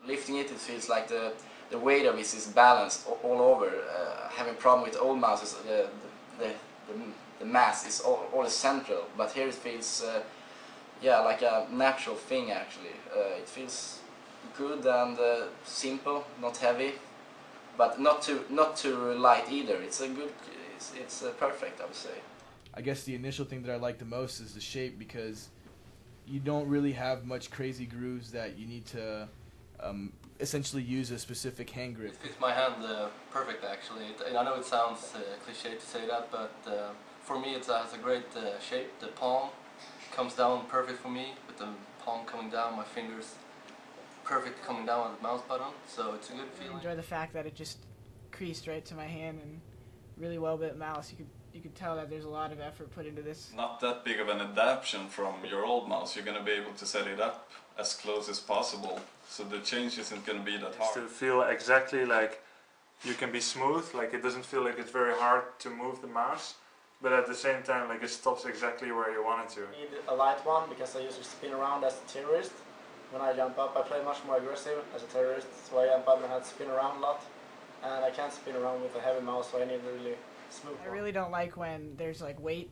Lifting it, it feels like the weight of it is balanced all over. Having problem with old mouses, the mass is always central, but here it feels yeah, like a natural thing actually. It feels good and simple, not heavy, but not too light either. It's a good, it's perfect, I would say. I guess the initial thing that I like the most is the shape, because you don't really have much crazy grooves that you need to essentially use a specific hand grip. It fits my hand perfect actually. I know it sounds cliche to say that, but for me it has a great shape. The palm comes down perfect for me, with the palm coming down, my fingers perfect coming down on the mouse button, so it's a good feeling. I enjoy the fact that it just creased right to my hand, and really well bit mouse. You could tell that there's a lot of effort put into this. Not that big of an adaptation from your old mouse. You're going to be able to set it up as close as possible, so the change isn't going to be that hard. To feel exactly like you can be smooth, like it doesn't feel like it's very hard to move the mouse, but at the same time like it stops exactly where you want it to. I need a light one because I usually spin around as a terrorist. When I jump up I play much more aggressive as a terrorist, so I jump up and I have to spin around a lot, and I can't spin around with a heavy mouse, so I need a really smooth one. I really don't like when there's like weight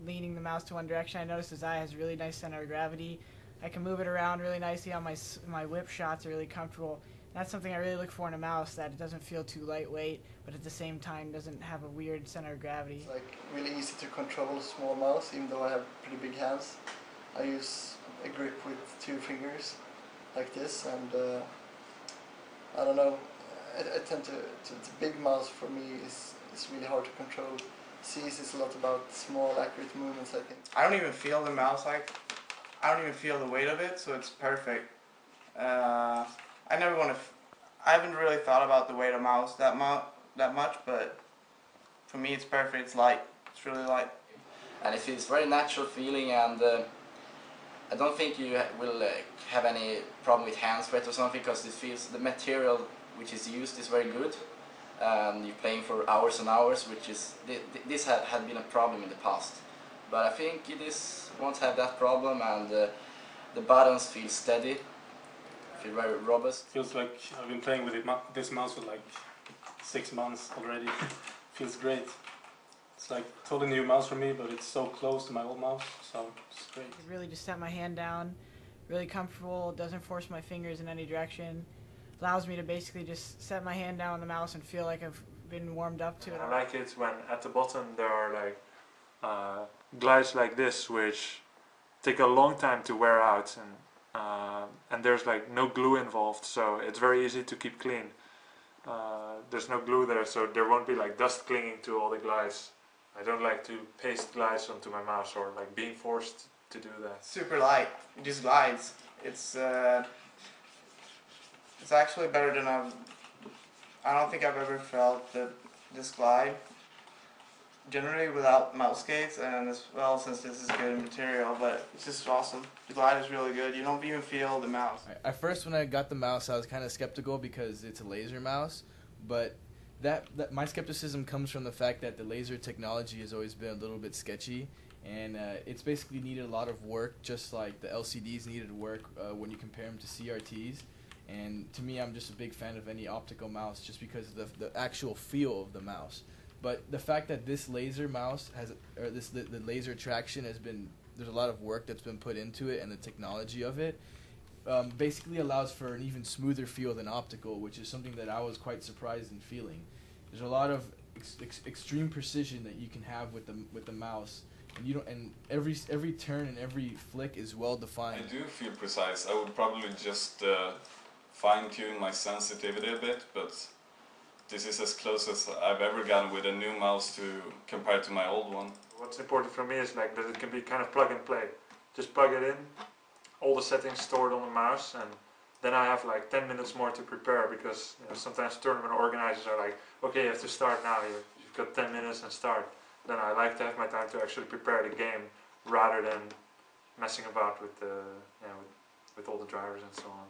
leaning the mouse to one direction. I noticed this eye has a really nice center of gravity. I can move it around really nicely on my whip shots are really comfortable. That's something I really look for in a mouse, that it doesn't feel too lightweight, but at the same time doesn't have a weird center of gravity. It's like really easy to control a small mouse, even though I have pretty big hands. I use a grip with 2 fingers, like this, and I don't know, I tend to the big mouse for me is really hard to control. C's is a lot about small, accurate movements, I think. I don't even feel the mouse, like, I don't even feel the weight of it, so it's perfect. I haven't really thought about the weight of mouse that much, but for me it's perfect. It's light. It's really light. And it feels very natural feeling, and I don't think you will have any problem with hand sweat or something, because it feels the material which is used is very good. You're playing for hours and hours, which is this had been a problem in the past, but I think this won't have that problem, and the buttons feel steady, feel very robust. Feels like I've been playing with this mouse for like 6 months already. Feels great. It's like a totally new mouse for me, but it's so close to my old mouse, so it's great. It really just set my hand down, really comfortable, doesn't force my fingers in any direction. Allows me to basically just set my hand down on the mouse and feel like I've been warmed up to it. I like it when at the bottom there are like glides like this, which take a long time to wear out, and there's like no glue involved, so it's very easy to keep clean. There's no glue there, so there won't be like dust clinging to all the glides. I don't like to paste glides onto my mouse, or like being forced to do that. Super light. It just glides. It's actually better than I don't think I've ever felt this glide. Generally without mouse skates, and as well, since this is good material, but it's just awesome. The glide is really good. You don't even feel the mouse. At first, when I got the mouse, I was kind of skeptical because it's a laser mouse, but that my skepticism comes from the fact that the laser technology has always been a little bit sketchy, and it's basically needed a lot of work, just like the LCDs needed work when you compare them to CRTs. And to me, I'm just a big fan of any optical mouse just because of the actual feel of the mouse. But the fact that this laser mouse has, or the laser traction has been, there's a lot of work that's been put into it, and the technology of it basically allows for an even smoother feel than optical, which is something that I was quite surprised in feeling. There's a lot of extreme precision that you can have with the mouse, and you don't, and every turn and every flick is well defined. I do feel precise. I would probably just fine-tune my sensitivity a bit, but this is as close as I've ever gotten with a new mouse compared to my old one. What's important for me is like that it can be kind of plug and play. Just plug it in, all the settings stored on the mouse, and then I have like 10 minutes more to prepare, because sometimes tournament organizers are like, okay, you have to start now, you've got 10 minutes and start. Then I like to have my time to actually prepare the game rather than messing about with with all the drivers and so on.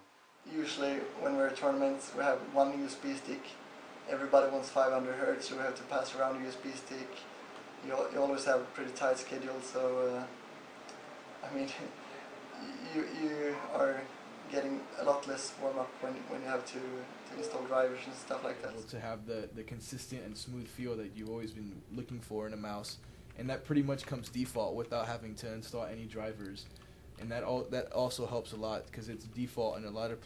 Usually when we're at tournaments we have one USB stick. Everybody wants 500 Hz, so we have to pass around a USB stick. You always have a pretty tight schedule, so I mean you are getting a lot less warm up when you have to install drivers and stuff like that. To have the consistent and smooth feel that you've always been looking for in a mouse, and that pretty much comes default without having to install any drivers, and that also helps a lot because it's default in a lot of